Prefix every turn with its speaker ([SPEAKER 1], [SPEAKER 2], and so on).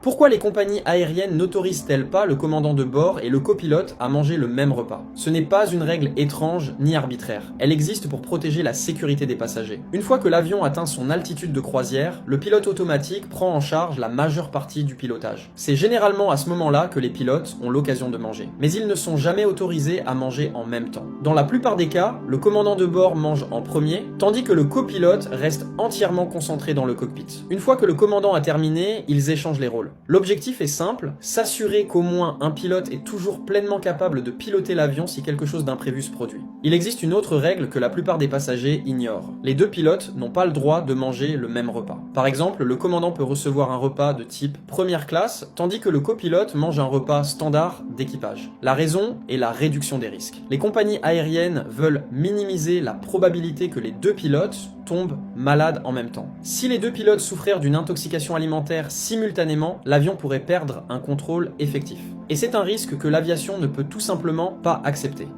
[SPEAKER 1] Pourquoi les compagnies aériennes n'autorisent-elles pas le commandant de bord et le copilote à manger le même repas? Ce n'est pas une règle étrange ni arbitraire. Elle existe pour protéger la sécurité des passagers. Une fois que l'avion atteint son altitude de croisière, le pilote automatique prend en charge la majeure partie du pilotage. C'est généralement à ce moment-là que les pilotes ont l'occasion de manger. Mais ils ne sont jamais autorisés à manger en même temps. Dans la plupart des cas, le commandant de bord mange en premier, tandis que le copilote reste entièrement concentré dans le cockpit. Une fois que le commandant a terminé, ils échangent les rôles. L'objectif est simple, s'assurer qu'au moins un pilote est toujours pleinement capable de piloter l'avion si quelque chose d'imprévu se produit. Il existe une autre règle que la plupart des passagers ignorent. Les deux pilotes n'ont pas le droit de manger le même repas. Par exemple, le commandant peut recevoir un repas de type première classe, tandis que le copilote mange un repas standard d'équipage. La raison est la réduction des risques. Les compagnies aériennes veulent minimiser la probabilité que les deux pilotes tombent malades en même temps. Si les deux pilotes souffrirent d'une intoxication alimentaire simultanément, l'avion pourrait perdre un contrôle effectif. Et c'est un risque que l'aviation ne peut tout simplement pas accepter.